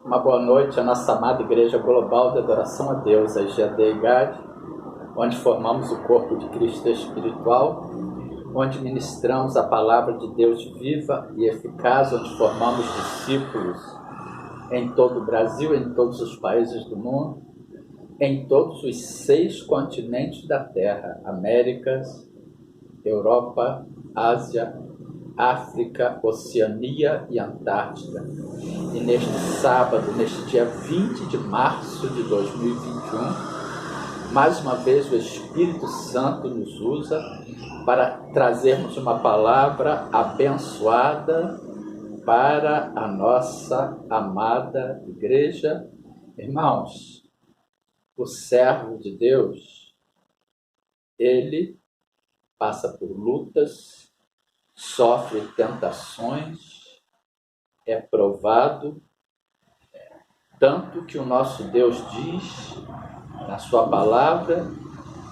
Uma boa noite à nossa amada Igreja Global de Adoração a Deus, a IGAD, onde formamos o corpo de Cristo espiritual, onde ministramos a palavra de Deus viva e eficaz, onde formamos discípulos em todo o Brasil, em todos os países do mundo, em todos os 6 continentes da Terra: Américas, Europa, Ásia, África, Oceania e Antártida. E neste sábado, neste dia 20 de março de 2021, mais uma vez o Espírito Santo nos usa para trazermos uma palavra abençoada para a nossa amada igreja. Irmãos, o servo de Deus, ele passa por lutas, sofre tentações, é provado, tanto que o nosso Deus diz na sua palavra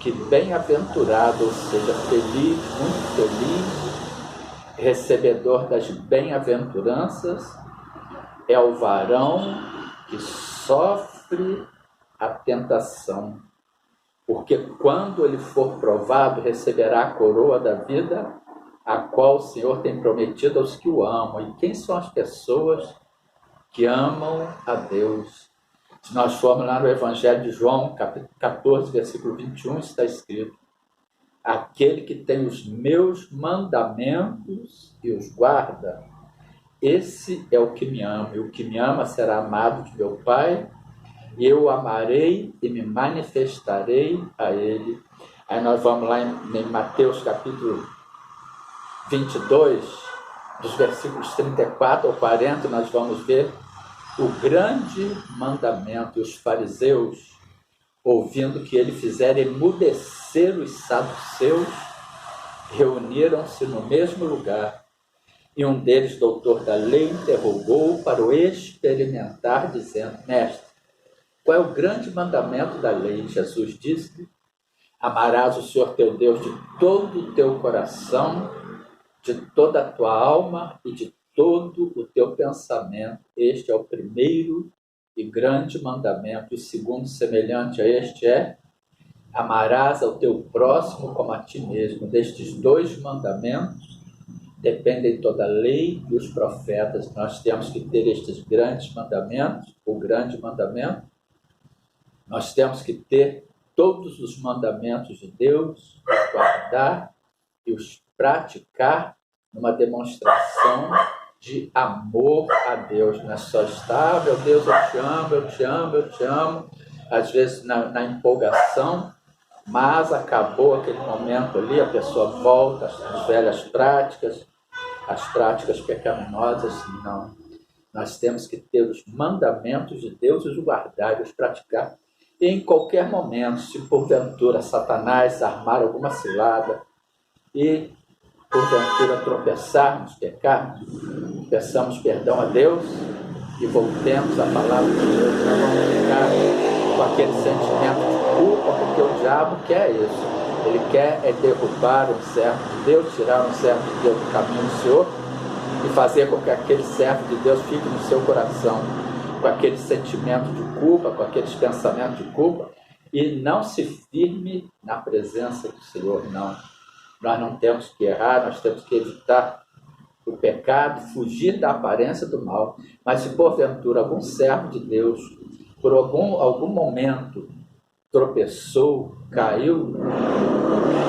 que bem-aventurado, ou seja, feliz, muito feliz, recebedor das bem-aventuranças, é o varão que sofre a tentação, porque quando ele for provado, receberá a coroa da vida, a qual o Senhor tem prometido aos que o amam. E quem são as pessoas que amam a Deus? Se nós formos lá no Evangelho de João, capítulo 14, versículo 21, está escrito: aquele que tem os meus mandamentos e os guarda, esse é o que me ama. E o que me ama será amado de meu Pai, e eu o amarei e me manifestarei a ele. Aí nós vamos lá em Mateus capítulo 22, dos versículos 34 ao 40, nós vamos ver o grande mandamento. E os fariseus, ouvindo que ele fizera emudecer os saduceus, reuniram-se no mesmo lugar. E um deles, doutor da lei, interrogou para o experimentar, dizendo: mestre, qual é o grande mandamento da lei? Jesus disse: amarás o Senhor teu Deus de todo o teu coração, de toda a tua alma e de todo o teu pensamento. Este é o primeiro e grande mandamento. E o segundo, semelhante a este, é: amarás ao teu próximo como a ti mesmo. Destes 2 mandamentos dependem toda a lei e os profetas. Nós temos que ter estes grandes mandamentos, o grande mandamento. Nós temos que ter todos os mandamentos de Deus, os guardar e os praticar numa demonstração de amor a Deus. Não é só estar: meu Deus, eu te amo, eu te amo, eu te amo, às vezes na empolgação, mas acabou aquele momento ali, a pessoa volta às velhas práticas, às práticas pecaminosas. Não, nós temos que ter os mandamentos de Deus e os guardar e os praticar. E em qualquer momento, se porventura Satanás armar alguma cilada e porventura tropeçarmos, pecarmos, peçamos perdão a Deus e voltemos à palavra de Deus. Nós vamos ficar com aquele sentimento de culpa, porque o diabo quer isso. Ele quer derrubar um servo de Deus, tirar um servo de Deus do caminho do Senhor e fazer com que aquele servo de Deus fique no seu coração com aquele sentimento de culpa, com aqueles pensamentos de culpa, e não se firme na presença do Senhor. Não. Nós não temos que errar, nós temos que evitar o pecado, fugir da aparência do mal. Mas se porventura algum servo de Deus, por algum momento, tropeçou, caiu,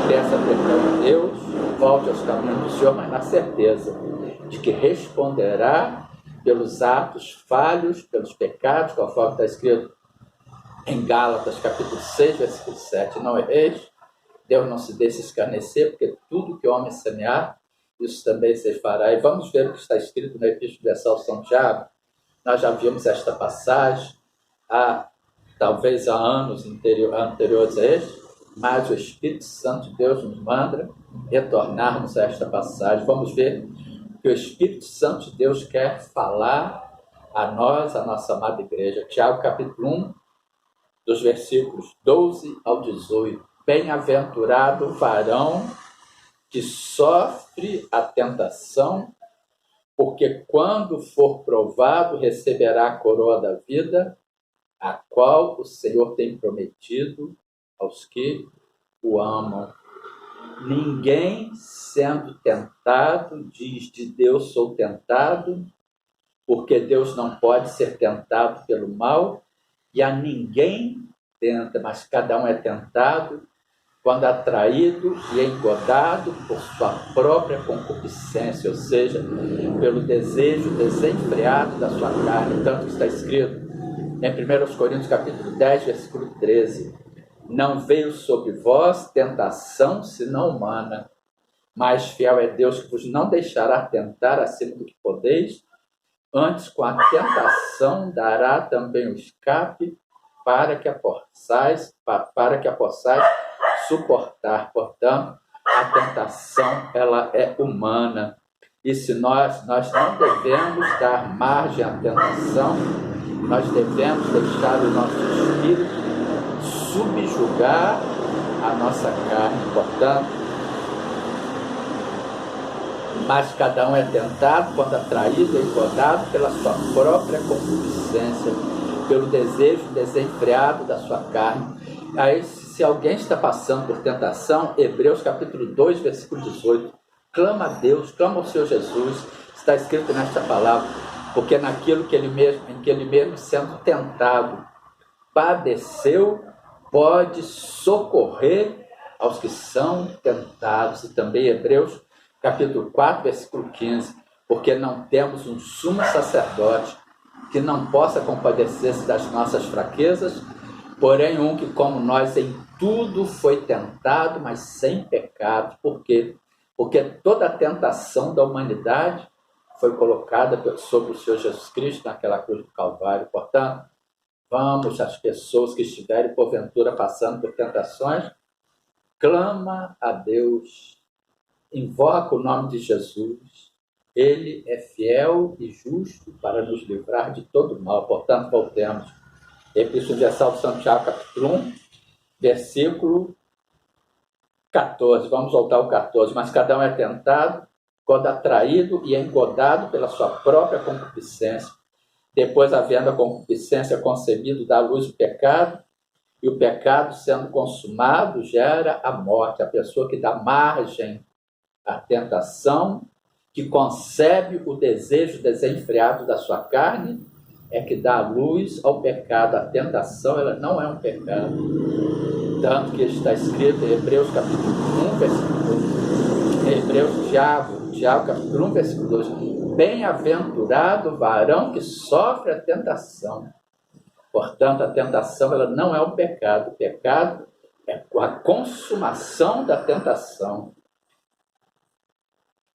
peça perdão a Deus, volte aos caminhos do Senhor, mas na certeza de que responderá pelos atos falhos, pelos pecados, conforme está escrito em Gálatas, capítulo 6, versículo 7. Não erreis, Deus não se deixe escarnecer, porque tudo que o homem semear, isso também se fará. E vamos ver o que está escrito na Epístola de São Tiago. Nós já vimos esta passagem talvez há anos anteriores a este, mas o Espírito Santo de Deus nos manda retornarmos a esta passagem. Vamos ver que o Espírito Santo de Deus quer falar a nós, a nossa amada igreja. Tiago, capítulo 1, dos versículos 12 ao 18. Bem-aventurado o varão que sofre a tentação, porque quando for provado, receberá a coroa da vida, a qual o Senhor tem prometido aos que o amam. Ninguém sendo tentado diz: de Deus sou tentado, porque Deus não pode ser tentado pelo mal, e a ninguém tenta, mas cada um é tentado quando atraído e engodado por sua própria concupiscência, ou seja, pelo desejo desenfreado da sua carne, tanto que está escrito em 1 Coríntios capítulo 10, versículo 13, não veio sobre vós tentação senão humana, mas fiel é Deus que vos não deixará tentar acima do que podeis, antes com a tentação dará também o escape para que a possais suportar. Portanto, a tentação ela é humana. E se nós não devemos dar margem à tentação, nós devemos deixar o nosso espírito subjugar a nossa carne. Portanto, mas cada um é tentado quando atraído e engodado pela sua própria concupiscência, pelo desejo desenfreado da sua carne. Aí, se alguém está passando por tentação, Hebreus capítulo 2, versículo 18, clama a Deus, clama ao Senhor Jesus, está escrito nesta palavra, porque naquilo em que ele mesmo sendo tentado, padeceu, pode socorrer aos que são tentados. E também Hebreus capítulo 4, versículo 15, porque não temos um sumo sacerdote que não possa compadecer-se das nossas fraquezas, porém um que como nós em tudo foi tentado, mas sem pecado. Por quê? Porque toda a tentação da humanidade foi colocada sobre o Senhor Jesus Cristo naquela cruz do Calvário. Portanto, vamos, as pessoas que estiverem porventura passando por tentações, clama a Deus, invoca o nome de Jesus. Ele é fiel e justo para nos livrar de todo mal. Portanto, voltemos. Epístola Universal de Santiago, capítulo 1, versículo 14. Vamos voltar ao 14. Mas cada um é tentado quando atraído e engodado pela sua própria concupiscência. Depois, havendo a concupiscência concebido, dá à luz o pecado, e o pecado, sendo consumado, gera a morte. A pessoa que dá margem à tentação, que concebe o desejo desenfreado da sua carne, é que dá luz ao pecado. A tentação, ela não é um pecado. Tanto que está escrito em Hebreus capítulo 1, versículo 2. Hebreus, Tiago capítulo 1, versículo 2. Bem-aventurado o varão que sofre a tentação. Portanto, a tentação, ela não é um pecado. O pecado é a consumação da tentação.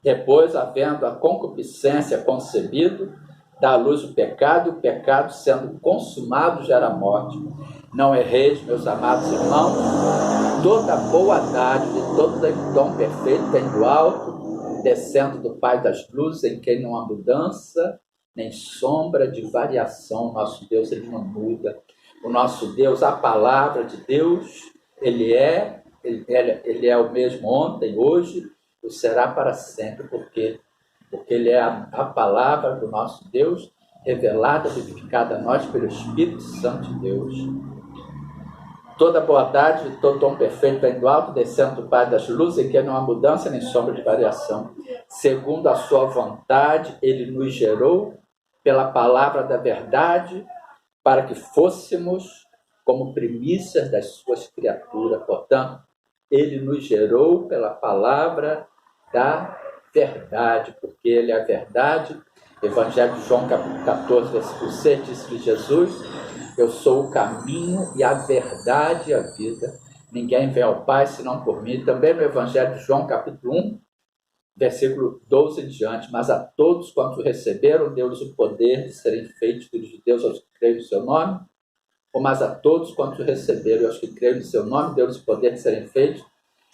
Depois, havendo a concupiscência concebido, dá à luz o pecado, e o pecado, sendo consumado, gera morte. Não erreis, meus amados irmãos, toda boa dádiva e todo dom perfeito vem do alto, descendo do Pai das luzes, em quem não há mudança, nem sombra de variação. O nosso Deus, ele não muda. O nosso Deus, a palavra de Deus, ele é o mesmo ontem, hoje, e será para sempre, porque ele é a palavra do nosso Deus, revelada, vivificada a nós pelo Espírito Santo de Deus. Toda bondade e todo dom perfeito vem do alto, descendo do Pai das luzes, em que não há mudança nem sombra de variação. Segundo a sua vontade, ele nos gerou pela palavra da verdade, para que fôssemos como primícias das suas criaturas. Portanto, ele nos gerou pela palavra da verdade, porque ele é a verdade. Evangelho de João, capítulo 14, versículo 6, diz que Jesus: eu sou o caminho e a verdade e a vida. Ninguém vem ao Pai senão por mim. Também no Evangelho de João, capítulo 1, versículo 12 em diante. Mas a todos quantos receberam, deu-lhes o poder de serem feitos filhos de Deus, aos que creem no seu nome. Mas a todos quantos receberam, e aos que creem no seu nome, deu-lhes o poder de serem feitos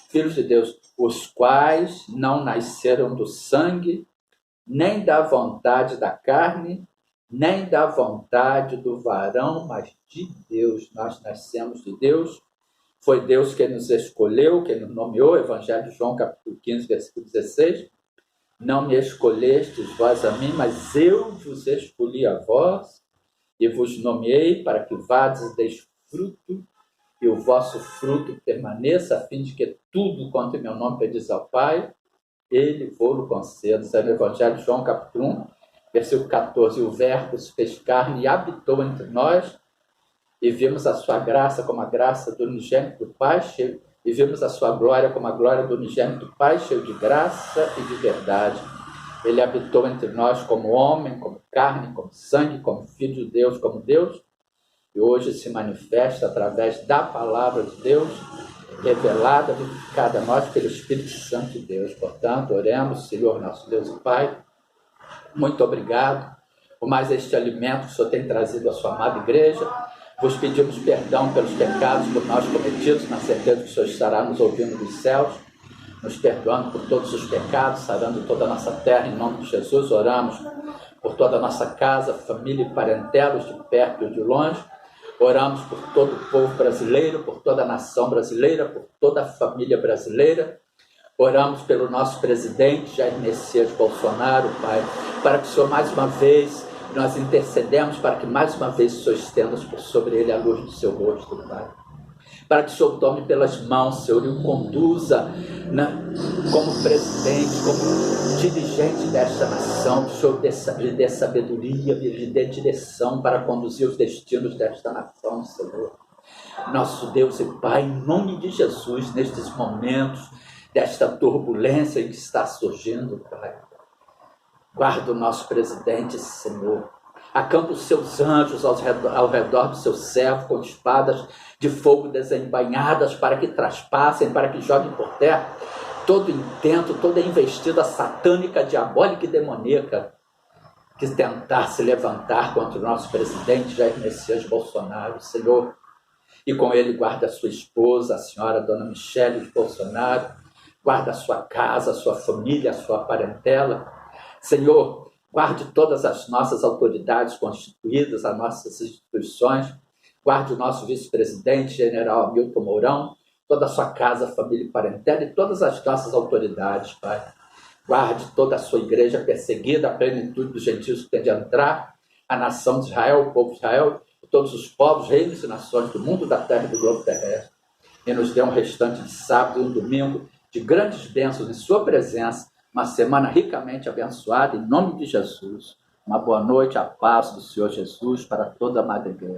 filhos de Deus, os quais não nasceram do sangue, nem da vontade da carne, nem da vontade do varão, mas de Deus. Nós nascemos de Deus. Foi Deus quem nos escolheu, quem nos nomeou. Evangelho de João, capítulo 15, versículo 16. Não me escolhestes vós a mim, mas eu vos escolhi a vós, e vos nomeei para que vades e deis fruto, e o vosso fruto permaneça, a fim de que tudo quanto em meu nome pedis ao Pai, Ele vos conceda. Isso é no Evangelho de João, capítulo 1, versículo 14. O Verbo se fez carne e habitou entre nós, e vimos a sua graça como a graça do unigênito do Pai, e vimos a sua glória como a glória do unigênito do Pai, cheio de graça e de verdade. Ele habitou entre nós como homem, como carne, como sangue, como Filho de Deus, como Deus, e hoje se manifesta através da palavra de Deus, revelada, vivificada a nós pelo Espírito Santo de Deus. Portanto, oremos, Senhor, nosso Deus e Pai, muito obrigado por mais este alimento que o Senhor tem trazido à sua amada igreja. Vos pedimos perdão pelos pecados por nós cometidos, na certeza que o Senhor estará nos ouvindo dos céus, nos perdoando por todos os pecados, sarando toda a nossa terra, em nome de Jesus. Oramos por toda a nossa casa, família e parentelos, de perto e de longe. Oramos por todo o povo brasileiro, por toda a nação brasileira, por toda a família brasileira. Oramos pelo nosso presidente, Jair Messias Bolsonaro, Pai, para que o Senhor mais uma vez, nós intercedemos para que mais uma vez o Senhor estenda sobre ele a luz do seu rosto, Pai. Para que o Senhor tome pelas mãos, Senhor, e o conduza como presidente, como dirigente desta nação, que o Senhor lhe dê sabedoria, lhe dê direção para conduzir os destinos desta nação, Senhor. Nosso Deus e Pai, em nome de Jesus, nestes momentos desta turbulência que está surgindo, Pai, guarda o nosso presidente, Senhor. Acampa os seus anjos ao redor do seu servo, com espadas de fogo desembainhadas, para que traspassem, para que joguem por terra todo intento, toda investida satânica, diabólica e demoníaca que tentar se levantar contra o nosso presidente Jair Messias Bolsonaro, Senhor. E com ele guarda a sua esposa, a senhora Dona Michele de Bolsonaro, guarda a sua casa, a sua família, a sua parentela. Senhor, guarde todas as nossas autoridades constituídas, as nossas instituições, guarde o nosso vice-presidente, general Hamilton Mourão, toda a sua casa, família e parentela e todas as nossas autoridades, Pai. Guarde toda a sua igreja perseguida, a plenitude dos gentios que tem de entrar, a nação de Israel, o povo de Israel, todos os povos, reinos e nações do mundo, da terra e do globo terrestre. E nos dê um restante de sábado e um domingo de grandes bênçãos em sua presença, uma semana ricamente abençoada, em nome de Jesus. Uma boa noite, a paz do Senhor Jesus para toda a amada igreja.